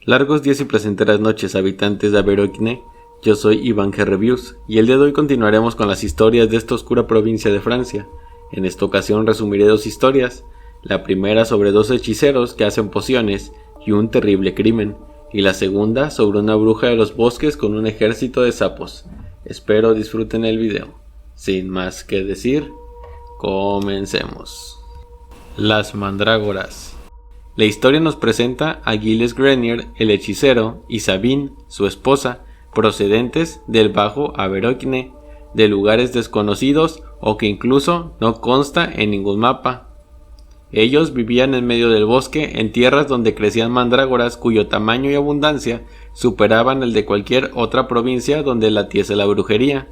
Largos días y placenteras noches, habitantes de Aberoikne. Yo soy Iván G. Reviews, y el día de hoy continuaremos con las historias de esta oscura provincia de Francia. En esta ocasión resumiré dos historias, la primera sobre dos hechiceros que hacen pociones y un terrible crimen, y la segunda sobre una bruja de los bosques con un ejército de sapos. Espero disfruten el video. Sin más que decir, comencemos. Las mandrágoras. La historia nos presenta a Gilles Grenier, el hechicero, y Sabine, su esposa, procedentes del Bajo Aberoikne, de lugares desconocidos o que incluso no consta en ningún mapa. Ellos vivían en medio del bosque, en tierras donde crecían mandrágoras cuyo tamaño y abundancia superaban el de cualquier otra provincia donde latiese la brujería.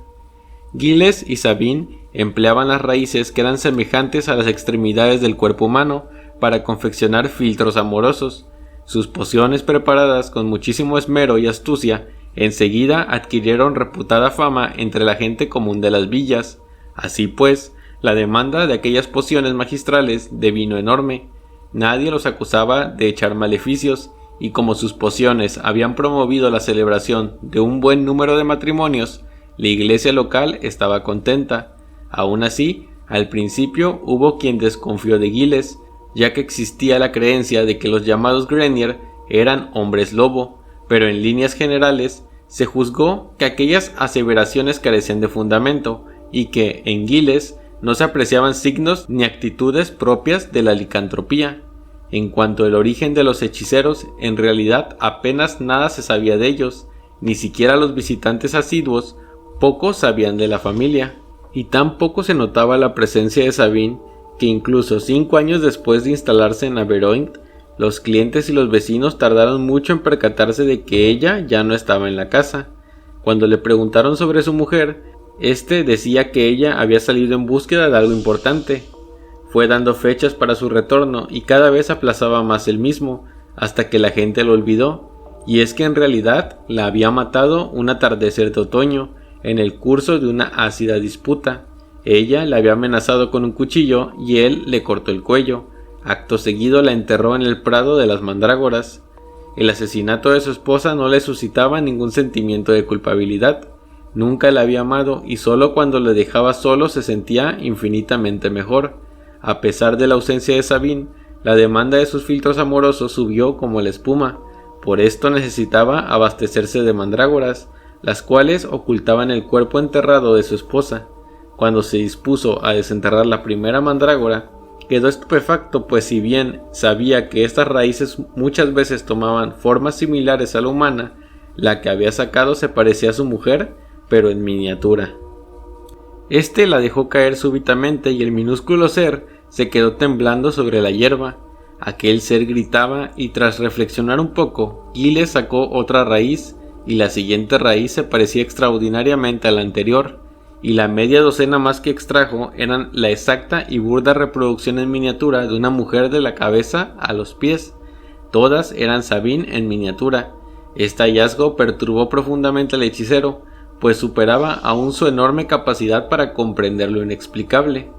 Gilles y Sabine empleaban las raíces que eran semejantes a las extremidades del cuerpo humano para confeccionar filtros amorosos. Sus pociones, preparadas con muchísimo esmero y astucia, enseguida adquirieron reputada fama entre la gente común de las villas. Así pues, la demanda de aquellas pociones magistrales devino enorme. Nadie los acusaba de echar maleficios, y como sus pociones habían promovido la celebración de un buen número de matrimonios, la iglesia local estaba contenta. Aún así, al principio hubo quien desconfió de Gilles, ya que existía la creencia de que los llamados Grenier eran hombres lobo, pero en líneas generales se juzgó que aquellas aseveraciones carecían de fundamento y que en Gilles no se apreciaban signos ni actitudes propias de la licantropía. En cuanto al origen de los hechiceros, en realidad apenas nada se sabía de ellos, ni siquiera los visitantes asiduos pocos sabían de la familia, y tampoco se notaba la presencia de Sabine, que incluso 5 años después de instalarse en Aberoikne, los clientes y los vecinos tardaron mucho en percatarse de que ella ya no estaba en la casa. Cuando le preguntaron sobre su mujer, este decía que ella había salido en búsqueda de algo importante. Fue dando fechas para su retorno y cada vez aplazaba más el mismo, hasta que la gente lo olvidó, y es que en realidad la había matado un atardecer de otoño, en el curso de una ácida disputa. Ella le había amenazado con un cuchillo y él le cortó el cuello. Acto seguido la enterró en el prado de las mandrágoras. El asesinato de su esposa no le suscitaba ningún sentimiento de culpabilidad. Nunca la había amado y solo cuando le dejaba solo se sentía infinitamente mejor. A pesar de la ausencia de Sabine, la demanda de sus filtros amorosos subió como la espuma. Por esto necesitaba abastecerse de mandrágoras, las cuales ocultaban el cuerpo enterrado de su esposa. Cuando se dispuso a desenterrar la primera mandrágora, quedó estupefacto, pues si bien sabía que estas raíces muchas veces tomaban formas similares a la humana, la que había sacado se parecía a su mujer, pero en miniatura. Este la dejó caer súbitamente y el minúsculo ser se quedó temblando sobre la hierba. Aquel ser gritaba y tras reflexionar un poco, Gilles sacó otra raíz y la siguiente raíz se parecía extraordinariamente a la anterior, y la media docena más que extrajo eran la exacta y burda reproducción en miniatura de una mujer de la cabeza a los pies. Todas eran Sabine en miniatura. Este hallazgo perturbó profundamente al hechicero, pues superaba aún su enorme capacidad para comprender lo inexplicable.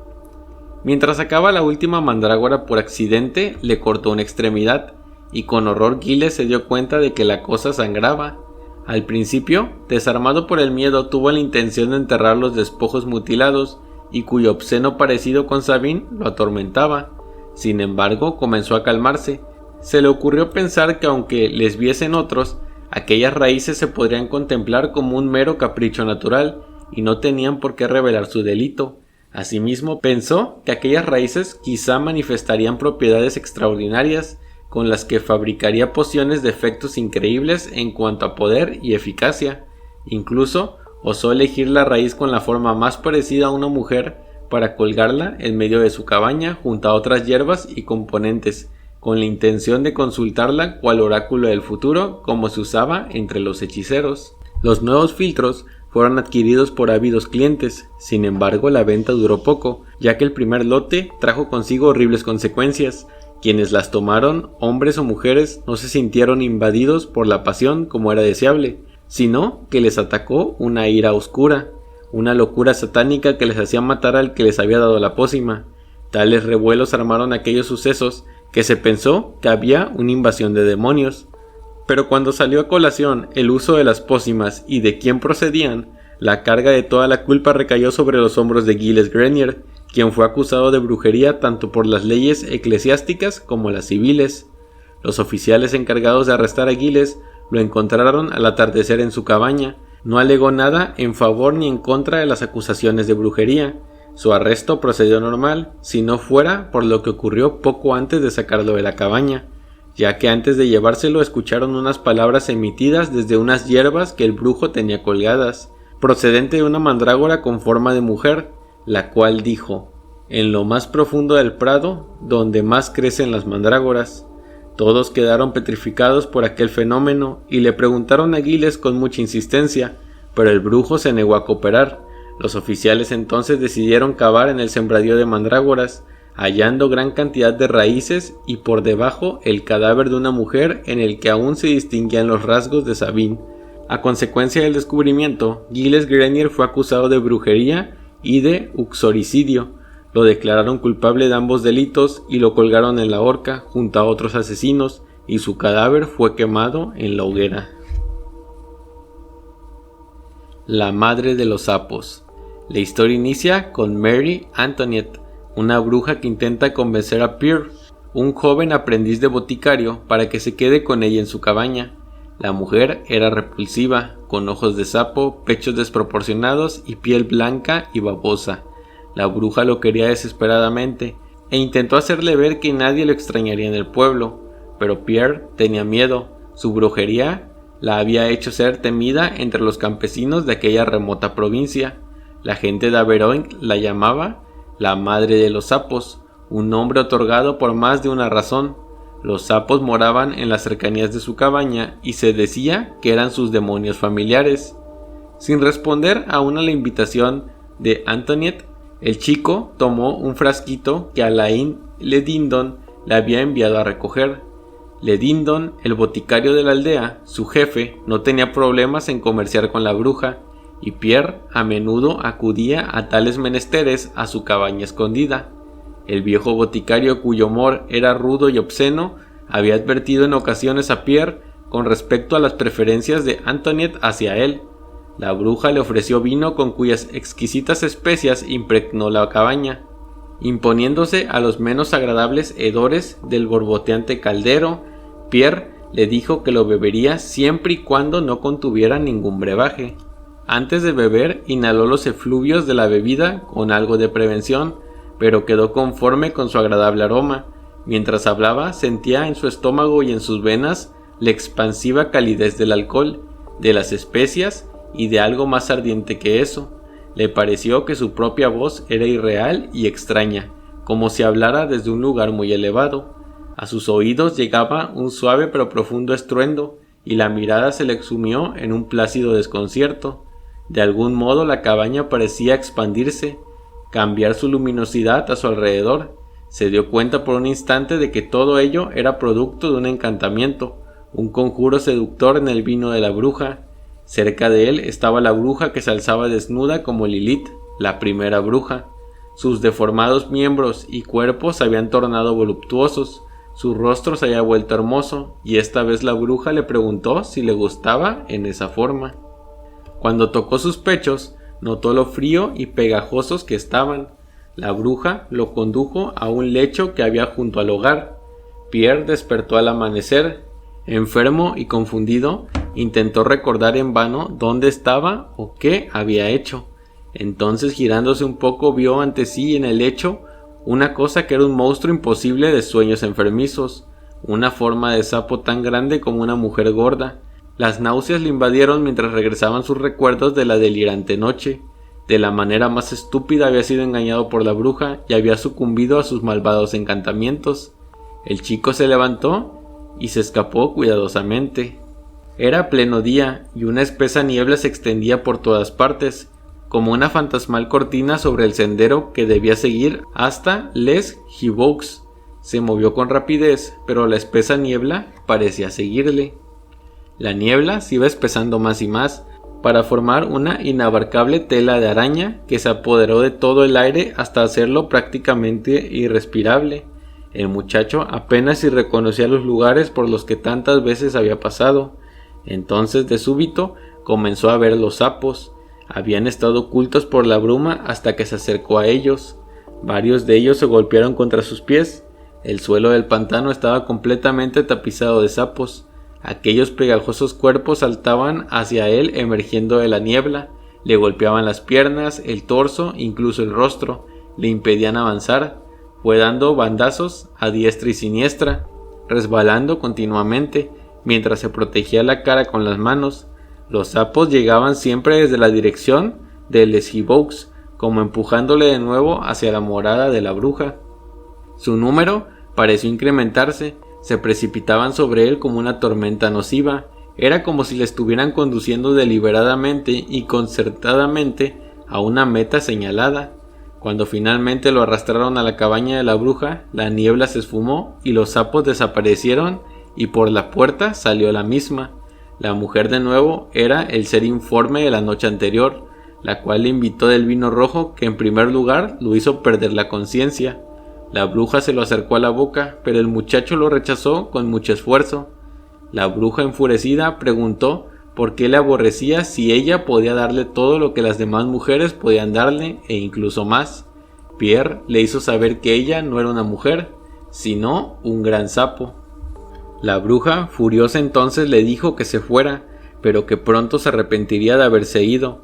Mientras sacaba la última mandrágora por accidente, le cortó una extremidad, y con horror Gilles se dio cuenta de que la cosa sangraba. Al principio, desarmado por el miedo, tuvo la intención de enterrar los despojos mutilados y cuyo obsceno parecido con Sabine lo atormentaba. Sin embargo, comenzó a calmarse. Se le ocurrió pensar que aunque les viesen otros, aquellas raíces se podrían contemplar como un mero capricho natural y no tenían por qué revelar su delito. Asimismo, pensó que aquellas raíces quizá manifestarían propiedades extraordinarias, con las que fabricaría pociones de efectos increíbles en cuanto a poder y eficacia. Incluso osó elegir la raíz con la forma más parecida a una mujer para colgarla en medio de su cabaña junto a otras hierbas y componentes, con la intención de consultarla cual oráculo del futuro, como se usaba entre los hechiceros. Los nuevos filtros fueron adquiridos por ávidos clientes. Sin embargo, la venta duró poco, ya que el primer lote trajo consigo horribles consecuencias. Quienes las tomaron, hombres o mujeres, no se sintieron invadidos por la pasión como era deseable, sino que les atacó una ira oscura, una locura satánica que les hacía matar al que les había dado la pócima. Tales revuelos armaron aquellos sucesos que se pensó que había una invasión de demonios. Pero cuando salió a colación el uso de las pócimas y de quién procedían, la carga de toda la culpa recayó sobre los hombros de Giles Grenier, quien fue acusado de brujería tanto por las leyes eclesiásticas como las civiles. Los oficiales encargados de arrestar a Giles lo encontraron al atardecer en su cabaña. No alegó nada en favor ni en contra de las acusaciones de brujería. Su arresto procedió normal, si no fuera por lo que ocurrió poco antes de sacarlo de la cabaña, ya que antes de llevárselo escucharon unas palabras emitidas desde unas hierbas que el brujo tenía colgadas, procedente de una mandrágora con forma de mujer, la cual dijo: «En lo más profundo del prado, donde más crecen las mandrágoras». Todos quedaron petrificados por aquel fenómeno y le preguntaron a Giles con mucha insistencia, pero el brujo se negó a cooperar. Los oficiales entonces decidieron cavar en el sembradío de mandrágoras, hallando gran cantidad de raíces y por debajo el cadáver de una mujer en el que aún se distinguían los rasgos de Sabine. A consecuencia del descubrimiento, Giles Grenier fue acusado de brujería y de uxoricidio. Lo declararon culpable de ambos delitos y lo colgaron en la horca junto a otros asesinos, y su cadáver fue quemado en la hoguera. La madre de los sapos. La historia inicia con Mary Antoinette, una bruja que intenta convencer a Pierre, un joven aprendiz de boticario, para que se quede con ella en su cabaña. La mujer era repulsiva, con ojos de sapo, pechos desproporcionados y piel blanca y babosa. La bruja lo quería desesperadamente e intentó hacerle ver que nadie lo extrañaría en el pueblo, pero Pierre tenía miedo. Su brujería la había hecho ser temida entre los campesinos de aquella remota provincia. La gente de Averoigne la llamaba la madre de los sapos, un nombre otorgado por más de una razón. Los sapos moraban en las cercanías de su cabaña y se decía que eran sus demonios familiares. Sin responder aún a la invitación de Antoinette, el chico tomó un frasquito que Alain Le Dindon le había enviado a recoger. Le Dindon, el boticario de la aldea, su jefe, no tenía problemas en comerciar con la bruja, y Pierre a menudo acudía a tales menesteres a su cabaña escondida. El viejo boticario, cuyo humor era rudo y obsceno, había advertido en ocasiones a Pierre con respecto a las preferencias de Antoinette hacia él. La bruja le ofreció vino con cuyas exquisitas especias impregnó la cabaña, imponiéndose a los menos agradables hedores del borboteante caldero. Pierre le dijo que lo bebería siempre y cuando no contuviera ningún brebaje. Antes de beber, inhaló los efluvios de la bebida con algo de prevención, pero quedó conforme con su agradable aroma. Mientras hablaba, sentía en su estómago y en sus venas la expansiva calidez del alcohol, de las especias y de algo más ardiente que eso. Le pareció que su propia voz era irreal y extraña, como si hablara desde un lugar muy elevado. A sus oídos llegaba un suave pero profundo estruendo, y la mirada se le exsumió en un plácido desconcierto. De algún modo la cabaña parecía expandirse, cambiar su luminosidad a su alrededor. Se dio cuenta por un instante de que todo ello era producto de un encantamiento, un conjuro seductor en el vino de la bruja. Cerca de él estaba la bruja que se alzaba desnuda como Lilith, la primera bruja. Sus deformados miembros y cuerpos se habían tornado voluptuosos, su rostro se había vuelto hermoso, y esta vez la bruja le preguntó si le gustaba en esa forma. Cuando tocó sus pechos, notó lo frío y pegajosos que estaban. La bruja lo condujo a un lecho que había junto al hogar. Pierre despertó al amanecer. Enfermo y confundido, intentó recordar en vano dónde estaba o qué había hecho. Entonces, girándose un poco, vio ante sí en el lecho una cosa que era un monstruo imposible de sueños enfermizos, una forma de sapo tan grande como una mujer gorda. Las náuseas le invadieron mientras regresaban sus recuerdos de la delirante noche. De la manera más estúpida había sido engañado por la bruja y había sucumbido a sus malvados encantamientos. El chico se levantó y se escapó cuidadosamente. Era pleno día y una espesa niebla se extendía por todas partes, como una fantasmal cortina sobre el sendero que debía seguir hasta Les Gibaux. Se movió con rapidez, pero la espesa niebla parecía seguirle. La niebla se iba espesando más y más, para formar una inabarcable tela de araña que se apoderó de todo el aire hasta hacerlo prácticamente irrespirable. El muchacho apenas si reconocía los lugares por los que tantas veces había pasado. Entonces de súbito comenzó a ver los sapos. Habían estado ocultos por la bruma hasta que se acercó a ellos. Varios de ellos se golpearon contra sus pies. El suelo del pantano estaba completamente tapizado de sapos. Aquellos pegajosos cuerpos saltaban hacia él emergiendo de la niebla, le golpeaban las piernas, el torso, incluso el rostro, le impedían avanzar. Fue dando bandazos a diestra y siniestra, resbalando continuamente, mientras se protegía la cara con las manos. Los sapos llegaban siempre desde la dirección de Les Hibaux, como empujándole de nuevo hacia la morada de la bruja. Su número pareció incrementarse, se precipitaban sobre él como una tormenta nociva. Era como si le estuvieran conduciendo deliberadamente y concertadamente a una meta señalada. Cuando finalmente lo arrastraron a la cabaña de la bruja, la niebla se esfumó y los sapos desaparecieron y por la puerta salió la misma. La mujer de nuevo era el ser informe de la noche anterior, la cual le invitó del vino rojo que en primer lugar lo hizo perder la conciencia. La bruja se lo acercó a la boca, pero el muchacho lo rechazó con mucho esfuerzo. La bruja enfurecida preguntó por qué le aborrecía si ella podía darle todo lo que las demás mujeres podían darle e incluso más. Pierre le hizo saber que ella no era una mujer, sino un gran sapo. La bruja, furiosa entonces, le dijo que se fuera, pero que pronto se arrepentiría de haberse ido.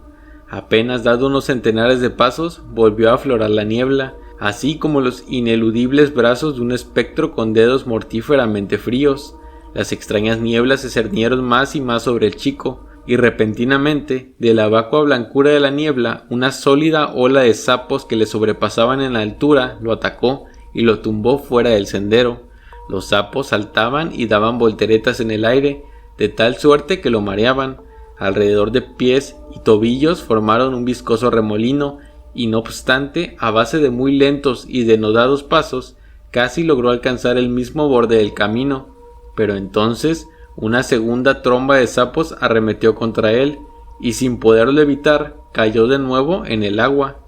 Apenas dado unos centenares de pasos, volvió a aflorar la niebla, así como los ineludibles brazos de un espectro con dedos mortíferamente fríos. Las extrañas nieblas se cernieron más y más sobre el chico, y repentinamente, de la vacua blancura de la niebla, una sólida ola de sapos que le sobrepasaban en la altura lo atacó y lo tumbó fuera del sendero. Los sapos saltaban y daban volteretas en el aire, de tal suerte que lo mareaban. Alrededor de pies y tobillos formaron un viscoso remolino, y no obstante, a base de muy lentos y denodados pasos, casi logró alcanzar el mismo borde del camino. Pero entonces una segunda tromba de sapos arremetió contra él, y sin poderlo evitar, cayó de nuevo en el agua.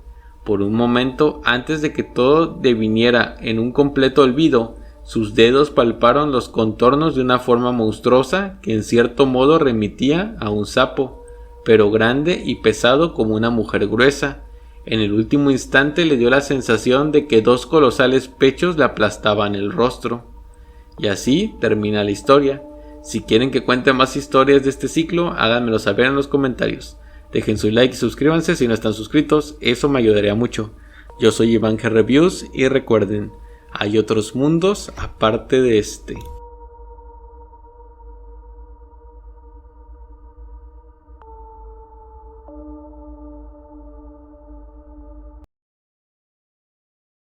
Por un momento, antes de que todo deviniera en un completo olvido, sus dedos palparon los contornos de una forma monstruosa que en cierto modo remitía a un sapo, pero grande y pesado como una mujer gruesa. En el último instante le dio la sensación de que dos colosales pechos le aplastaban el rostro. Y así termina la historia. Si quieren que cuente más historias de este ciclo, háganmelo saber en los comentarios. Dejen su like y suscríbanse si no están suscritos, eso me ayudaría mucho. Yo soy Iván G Reviews y recuerden, hay otros mundos aparte de este.